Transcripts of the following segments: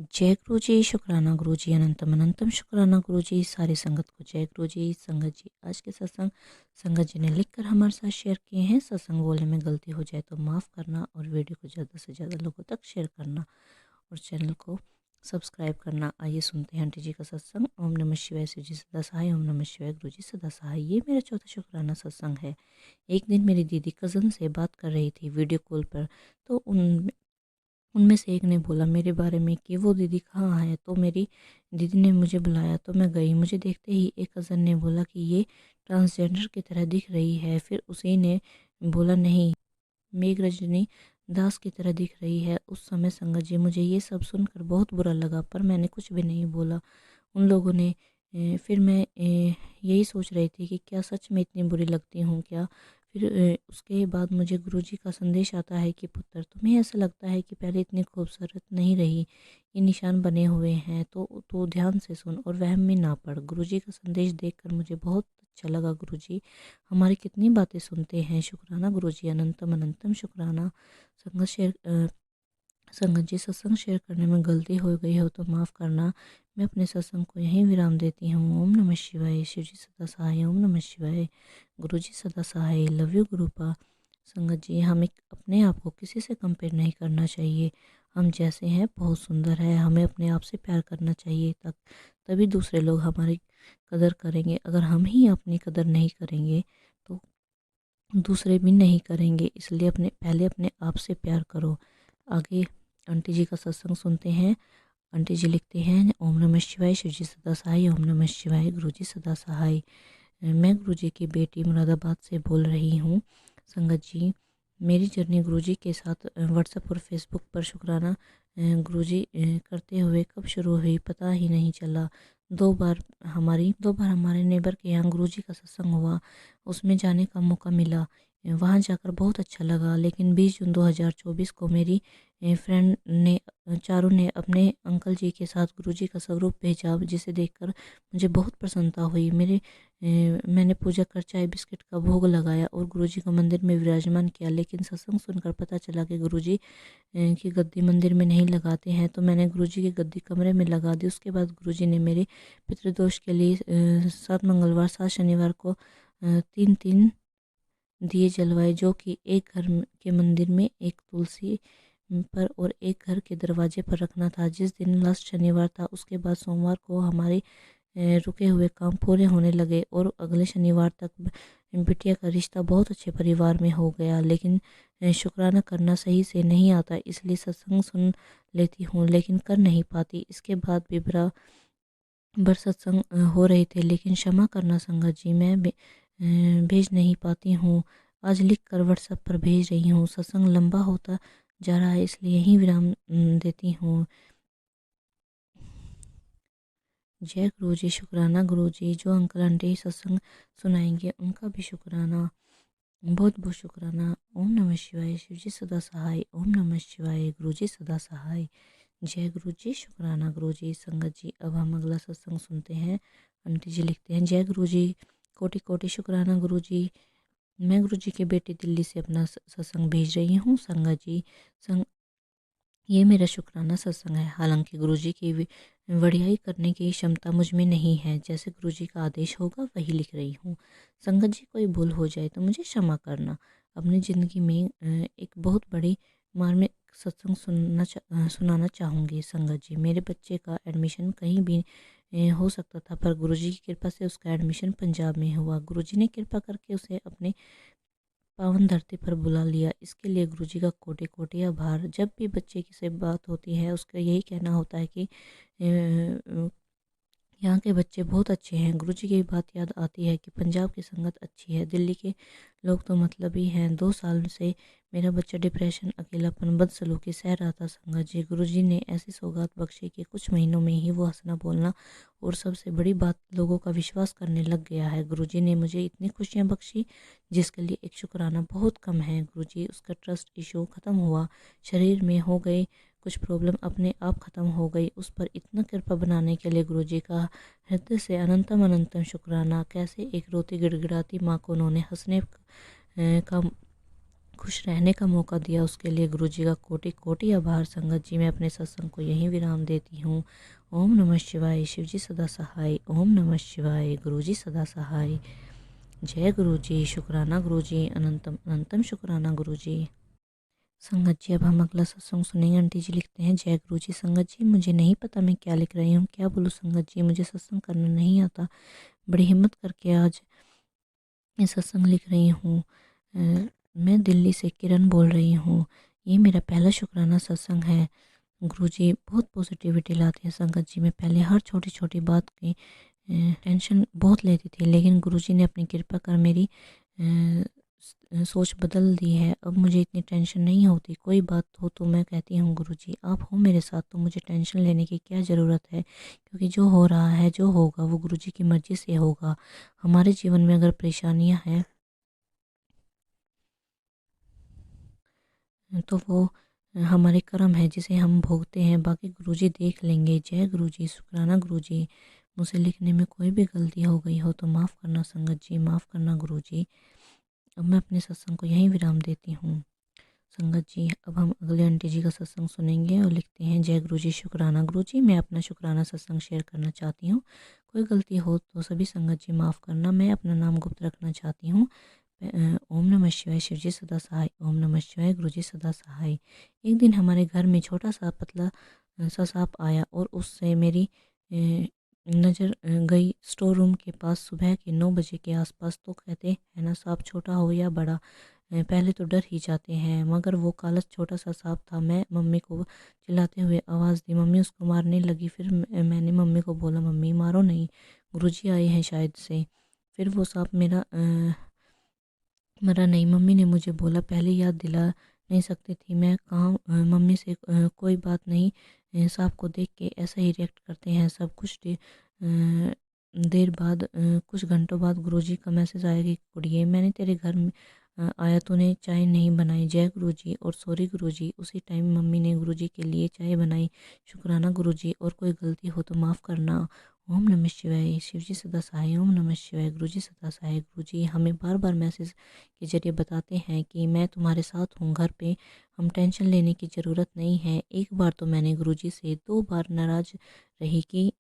जय गुरु जी, शुक्राना गुरु जी, अनंतम अनंतम शुक्राना गुरु जी। सारी संगत को जय गुरु जी। संगत जी, आज के सत्संग संगत जी ने लिखकर हमारे साथ शेयर किए हैं। सत्संग बोलने में गलती हो जाए तो माफ़ करना और वीडियो को ज़्यादा से ज़्यादा लोगों तक शेयर करना और चैनल को सब्सक्राइब करना। आइए सुनते हैं आंटी जी का सत्संग। ओम नमः शिवाय, शिव जी सदा सहाय। ओम नमः शिवाय, गुरु जी सदा सहाय। ये मेरा चौथा शुक्राना सत्संग है। एक दिन मेरी दीदी कज़न से बात कर रही थी वीडियो कॉल पर, तो उनमें से एक ने बोला मेरे बारे में कि वो दीदी कहाँ है। तो मेरी दीदी ने मुझे बुलाया तो मैं गई। मुझे देखते ही एक कज़न ने बोला कि ये ट्रांसजेंडर की तरह दिख रही है। फिर उसी ने बोला नहीं, मेघ रजनी दास की तरह दिख रही है। उस समय संगत जी, मुझे ये सब सुनकर बहुत बुरा लगा, पर मैंने कुछ भी नहीं बोला। उन लोगों ने फिर मैं यही सोच रही थी कि क्या सच में इतनी बुरी लगती हूँ क्या। फिर उसके बाद मुझे गुरुजी का संदेश आता है कि पुत्र, तुम्हें ऐसा लगता है कि पहले इतनी खूबसूरत नहीं रही, ये निशान बने हुए हैं, तो ध्यान से सुन और वहम में ना पड़। गुरुजी का संदेश देखकर मुझे बहुत अच्छा लगा। गुरुजी हमारी कितनी बातें सुनते हैं। शुक्राना गुरुजी, अनंतम अनंतम शुक्राना। संगत शेयर संगत जी, सत्संग शेयर करने में गलती हो गई हो तो माफ़ करना। मैं अपने सत्संग को यहीं विराम देती हूँ। ओम नमः शिवाय। शिव जी सदा सहाय। ओम नमः शिवाय। गुरु जी सदा सहाय। Love you गुरुपा। संगत जी, हमें अपने आप को किसी से कंपेयर नहीं करना चाहिए। हम जैसे हैं बहुत सुंदर है। हमें अपने आप से प्यार करना चाहिए, तक तभी दूसरे लोग हमारी कदर करेंगे। अगर हम ही अपनी कदर नहीं करेंगे तो दूसरे भी नहीं करेंगे। इसलिए पहले अपने आप से प्यार करो। आगे आंटी जी का सत्संग सुनते हैं। आंटी जी लिखते हैं, ओम नमः शिवाय। शिव जी सदा सहाय। ओम नमः शिवाय। गुरु जी सदा सहाय। मैं गुरु जी की बेटी मुरादाबाद से बोल रही हूँ। संगत जी, मेरी जर्नी गुरु जी के साथ व्हाट्सएप और फेसबुक पर शुक्राना गुरु जी करते हुए कब शुरू हुई पता ही नहीं चला। दो बार हमारे नेबर के यहाँ गुरु जी का सत्संग हुआ, उसमें जाने का मौका मिला। वहाँ जाकर बहुत अच्छा लगा। लेकिन 20 जून 2024 को मेरी फ्रेंड ने चारों ने अपने अंकल जी के साथ गुरुजी का स्वरूप भेजा, जिसे देखकर मुझे बहुत प्रसन्नता हुई। मैंने पूजा कर चाय बिस्किट का भोग लगाया और गुरुजी को मंदिर में विराजमान किया। लेकिन सत्संग सुनकर पता चला कि गुरुजी की गद्दी मंदिर में नहीं लगाते हैं, तो मैंने गुरुजी की गद्दी कमरे में लगा दी। उसके बाद गुरुजी ने मेरे पितृदोष के लिए 7 मंगलवार 7 शनिवार को 3-3 दिए जलवाए, जो कि एक घर के मंदिर में, एक तुलसी पर और एक घर के दरवाजे पर रखना था। जिस दिन लास्ट शनिवार था, उसके बाद सोमवार को हमारे रुके हुए काम पूरे होने लगे और अगले शनिवार तक बिटिया का रिश्ता बहुत अच्छे परिवार में हो गया। लेकिन शुक्राना करना सही से नहीं आता, इसलिए सत्संग सुन लेती हूँ लेकिन कर नहीं पाती। इसके बाद भी बराबर सत्संग हो रहे थे, लेकिन क्षमा करना संगत जी, मैं भेज नहीं पाती हूँ। आज लिख कर व्हाट्सएप पर भेज रही हूँ। सत्संग लंबा होता जा रहा है, इसलिए यहीं विराम देती हूँ। जय गुरु जी। शुक्राना गुरु जी। जो अंकल आंटी सत्संग सुनाएंगे उनका भी शुक्राना, बहुत बहुत शुक्राना। ओम नमः शिवाय। शिव जी सदा सहाय। ओम नमः शिवाय। गुरु जी सदा सहाय। जय गुरु जी। शुक्राना गुरु जी। संगत जी, अब हम अगला सत्संग सुनते हैं। आंटी जी लिखते हैं, जय गुरु जी। कोटि कोटि शुक्राना गुरु जी। मैं गुरु जी की बेटी दिल्ली से अपना सत्संग भेज रही हूँ। संगत जी, ये मेरा शुक्राना सत्संग है। हालांकि गुरुजी की वड़ियाई करने की क्षमता मुझ में नहीं है। जैसे गुरुजी का आदेश होगा वही लिख रही हूँ। संगत जी, कोई भूल हो जाए तो मुझे क्षमा करना। अपनी ज़िंदगी में एक बहुत बड़ी मार्मिक सत्संग सुनाना चाहूँगी। संगत जी, मेरे बच्चे का एडमिशन कहीं भी हो सकता था, पर गुरुजी की कृपा से उसका एडमिशन पंजाब में हुआ। गुरुजी ने कृपा करके उसे अपने पावन धरती पर बुला लिया। इसके लिए गुरुजी का कोटि कोटि आभार। जब भी बच्चे की से बात होती है, उसका यही कहना होता है कि यहाँ के बच्चे बहुत अच्छे हैं। गुरुजी की बात याद आती है कि पंजाब की संगत अच्छी है, दिल्ली के लोग तो मतलबी हैं। 2 साल से मेरा बच्चा डिप्रेशन, अकेलापन, बदसलूकी सह रहा था। संगत जी, गुरुजी ने ऐसी सौगात बख्शी कि कुछ महीनों में ही वो हंसना बोलना और सबसे बड़ी बात लोगों का विश्वास करने लग गया है। गुरुजी ने मुझे इतनी खुशियाँ बख्शी जिसके लिए एक शुक्राना बहुत कम है। गुरुजी, उसका ट्रस्ट इशू ख़त्म हुआ, शरीर में हो गई कुछ प्रॉब्लम अपने आप ख़त्म हो गई। उस पर इतना कृपा बनाने के लिए गुरुजी का हृदय से अनंतम अनंतम शुक्राना। कैसे एक रोती गिड़गिड़ाती माँ को उन्होंने हंसने का खुश रहने का मौका दिया, उसके लिए गुरुजी का कोटि कोटि आभार। संगत जी, मैं अपने सत्संग को यहीं विराम देती हूँ। ओम नमः शिवाय। शिव जी सदा सहाय। ओम नमः शिवाय। गुरुजी सदा सहाय। जय गुरुजी। शुक्राना गुरुजी। अनंतम अनंतम शुक्राना गुरुजी। संगत जी, अब हम अगला सत्संग सुनेंगे। आंटी जी लिखते हैं, जय गुरु जी। संगत जी, मुझे नहीं पता मैं क्या लिख रही हूँ, क्या बोलूँ संगत जी, मुझे सत्संग करना नहीं आता। बड़ी हिम्मत करके आज मैं सत्संग लिख रही हूँ। मैं दिल्ली से किरण बोल रही हूँ। ये मेरा पहला शुक्राना सत्संग है। गुरु जी बहुत पॉजिटिविटी लाते हैं संगत जी। मैं पहले हर छोटी छोटी बात की टेंशन बहुत लेती थी, लेकिन गुरुजी ने अपनी कृपा कर मेरी सोच बदल दी है। अब मुझे इतनी टेंशन नहीं होती। कोई बात हो तो मैं कहती हूँ, गुरुजी आप हो मेरे साथ तो मुझे टेंशन लेने की क्या ज़रूरत है, क्योंकि जो हो रहा है, जो होगा, वो गुरुजी की मर्ज़ी से होगा। हमारे जीवन में अगर परेशानियाँ हैं तो वो हमारे कर्म है जिसे हम भोगते हैं, बाकी गुरुजी देख लेंगे। जय गुरुजी। शुक्राना गुरुजी। मुझसे लिखने में कोई भी गलती हो गई हो तो माफ़ करना संगत जी, माफ़ करना गुरुजी। अब मैं अपने सत्संग को यहीं विराम देती हूँ। संगत जी, अब हम अगले आंटी जी का सत्संग सुनेंगे और लिखते हैं, जय गुरुजी। शुक्राना गुरुजी, मैं अपना शुक्राना सत्संग शेयर करना चाहती हूँ। कोई गलती हो तो सभी संगत जी माफ़ करना। मैं अपना नाम गुप्त रखना चाहती हूँ। ओम नमः शिवाय। शिव जी सदा सहाय। ओम नमः शिवाय। गुरु जी सदा सहाय। एक दिन हमारे घर में छोटा सा पतला सा सांप आया और उससे मेरी नज़र गई स्टोर रूम के पास सुबह के 9 बजे के आसपास। तो कहते हैं ना, सांप छोटा हो या बड़ा, पहले तो डर ही जाते हैं, मगर वो काला छोटा सा सांप था। मैं मम्मी को चिल्लाते हुए आवाज़ दी, मम्मी उसको मारने लगी। फिर मैंने मम्मी को बोला, मम्मी मारो नहीं, गुरुजी आए हैं शायद से। फिर वो सांप मेरा मरा नहीं। मम्मी ने मुझे बोला, पहले याद दिला नहीं सकती थी मैं कहाँ। मम्मी से कोई बात नहीं, सांप को देख के ऐसा ही रिएक्ट करते हैं सब। देर बाद, कुछ घंटों बाद गुरुजी का मैसेज आया कि कुड़िए, मैंने तेरे घर में आया, तूने चाय नहीं बनाई। जय गुरुजी और सॉरी गुरुजी। उसी टाइम मम्मी ने गुरुजी के लिए चाय बनाई। शुक्राना गुरुजी, और कोई गलती हो तो माफ़ करना। ओम नमः शिवाय। शिव जी सदा सहाय। ओम नमः शिवाय। गुरुजी सदा सहाय। गुरुजी हमें बार बार मैसेज के जरिए बताते हैं कि मैं तुम्हारे साथ हूँ घर पे, हम टेंशन लेने की ज़रूरत नहीं है। एक बार तो मैंने गुरुजी से 2 बार नाराज़ रही कि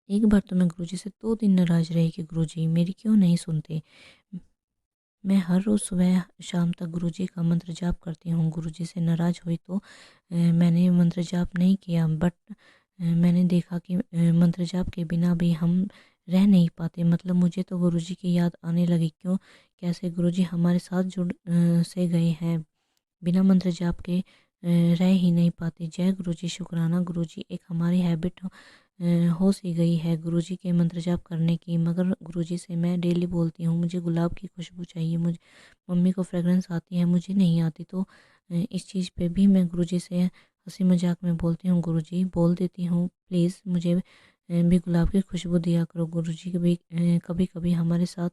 एक बार तो मैं गुरुजी से 2 दिन नाराज़ रही कि गुरुजी मेरी क्यों नहीं सुनते। मैं हर रोज़ सुबह शाम तक गुरुजी का मंत्र जाप करती हूँ। गुरुजी से नाराज़ हुई तो मैंने मंत्र जाप नहीं किया, बट मैंने देखा कि मंत्र जाप के बिना भी हम रह नहीं पाते। मतलब मुझे तो गुरुजी की याद आने लगी, क्यों कैसे गुरुजी हमारे साथ से गए हैं, बिना मंत्र जाप के रह ही नहीं पाते। जय गुरुजी। शुक्राना गुरुजी। एक हमारी हैबिट हो सी गई है गुरुजी के मंत्र जाप करने की, मगर गुरुजी से मैं डेली बोलती हूँ, मुझे गुलाब की खुशबू चाहिए, मुझे मम्मी को फ्रेगरेंस आती है, मुझे नहीं आती। तो इस चीज़ पे भी मैं गुरुजी से हंसी मजाक में बोलती हूँ, गुरुजी बोल देती हूँ, प्लीज़ मुझे भी गुलाब की खुशबू दिया करो। गुरुजी कभी कभी कभी हमारे साथ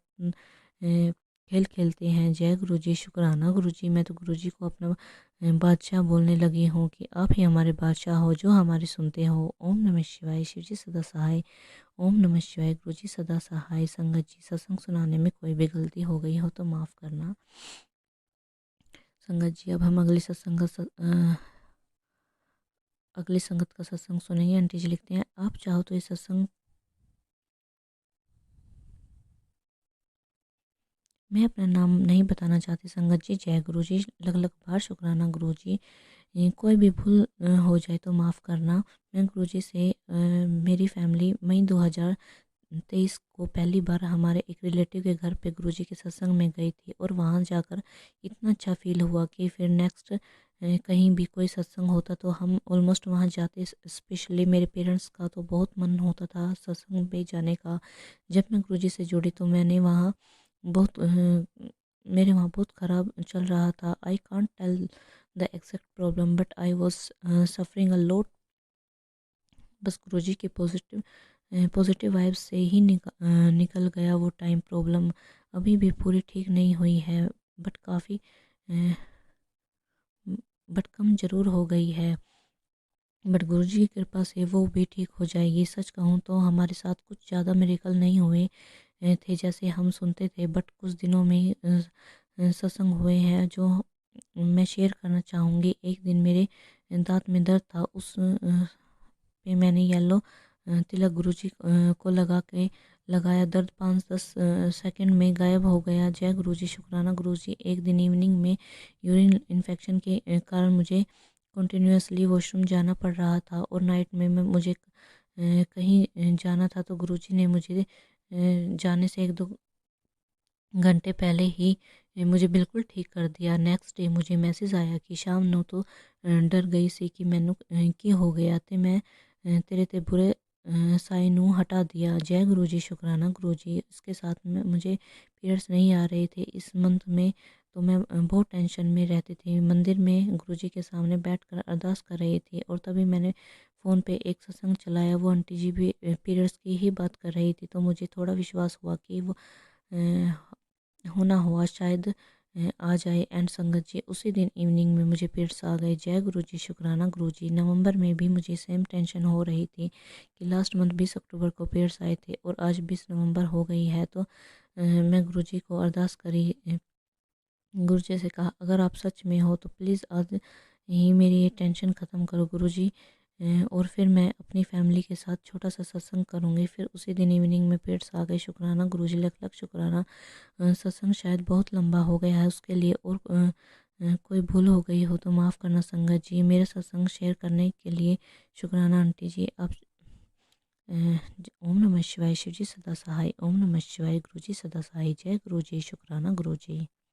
खेल खेलते हैं। जय गुरुजी। शुक्राना गुरुजी। मैं तो गुरुजी को अपना बादशाह बोलने लगी हूँ कि आप ही हमारे बादशाह हो, जो हमारे सुनते हो। ओम नमः शिवाय। शिव जी सदा सहाय। ओम नमः शिवाय। गुरुजी सदा सहाय। संगत जी, सत्संग सुनाने में कोई भी गलती हो गई हो तो माफ़ करना। संगत जी, अब हम अगली संगत का सत्संग सुनेंगे। आंटी जी लिखते हैं, आप चाहो तो इस सत्संग मैं अपना नाम नहीं बताना चाहती संगत जी। जय गुरु जी। लग लग बार शुक्राना गुरु जी। कोई भी भूल हो जाए तो माफ़ करना। मैं गुरु जी से मेरी फैमिली मई 2023 को पहली बार हमारे एक रिलेटिव के घर पे गुरुजी के सत्संग में गई थी, और वहाँ जाकर इतना अच्छा फील हुआ कि फिर नेक्स्ट कहीं भी कोई सत्संग होता तो हम ऑलमोस्ट वहाँ जाते। स्पेशली मेरे पेरेंट्स का तो बहुत मन होता था सत्संग पे जाने का। जब मैं गुरुजी से जुड़ी तो मैंने वहाँ बहुत मेरे वहाँ बहुत ख़राब चल रहा था। I can't tell the exact problem, but I was suffering a lot. बस गुरुजी के पॉजिटिव वाइब्स से ही निकल गया वो टाइम। प्रॉब्लम अभी भी पूरी ठीक नहीं हुई है, बट काफ़ी बट कम ज़रूर हो गई है। बट गुरुजी की कृपा से वो भी ठीक हो जाएगी। सच कहूँ तो हमारे साथ कुछ ज़्यादा मिरेकल नहीं हुए थे जैसे हम सुनते थे, बट कुछ दिनों में सत्संग हुए हैं जो मैं शेयर करना चाहूँगी। एक दिन मेरे दाँत में दर्द था, उस पे मैंने येलो तिलक गुरुजी को लगाया। दर्द 5-10 सेकंड में गायब हो गया। जय गुरुजी, शुक्राना गुरुजी। एक दिन इवनिंग में यूरिन इन्फेक्शन के कारण मुझे कंटिन्यूअसली वॉशरूम जाना पड़ रहा था और नाइट में मुझे कहीं जाना था, तो गुरुजी ने मुझे जाने से 1-2 घंटे पहले ही मुझे बिल्कुल ठीक कर दिया। नेक्स्ट डे मुझे मैसेज आया कि शाम ਨੂੰ तो डर गई सी कि मैनू की हो गया ते मैं तेरे ते बुरे साई नू हटा दिया। जय गुरु जी, शुक्राना गुरु जी। इसके साथ में मुझे पीरियड्स नहीं आ रहे थे इस मंथ में, तो मैं बहुत टेंशन में रहती थी। मंदिर में गुरु जी के सामने बैठकर अरदास कर रही थी और तभी मैंने फ़ोन पे एक सत्संग चलाया। वो आंटी जी भी पीरियड्स की ही बात कर रही थी, तो मुझे थोड़ा विश्वास हुआ कि वो होना हुआ शायद आ जाए। एंड संगत जी, उसी दिन इवनिंग में मुझे पीरियड्स आ गए। जय गुरु जी, शुक्राना गुरु जी। नवंबर में भी मुझे सेम टेंशन हो रही थी कि लास्ट मंथ 20 अक्टूबर को पीरियड्स आए थे और आज 20 नवंबर हो गई है। तो मैं गुरु जी को अरदास करी, गुरु जी से कहा अगर आप सच में हो तो प्लीज़ आज ही मेरी ये टेंशन ख़त्म करो गुरु जी। और फिर मैं अपनी फैमिली के साथ छोटा सा सत्संग करूँगी। फिर उसी दिन इवनिंग में पीरियड्स आ गए। शुक्राना गुरु जी, लख लख शुक्राना। सत्संग शायद बहुत लंबा हो गया है, उसके लिए और कोई भूल हो गई हो तो माफ़ करना संगत जी। मेरे सत्संग शेयर करने के लिए शुक्राना आंटी जी। आप ओम नमः शिवाय। शिव जी सदा सहाय। ओम नमः शिवाय। गुरु जी सदा सहाय। जय गुरु जी, शुक्राना गुरु जी।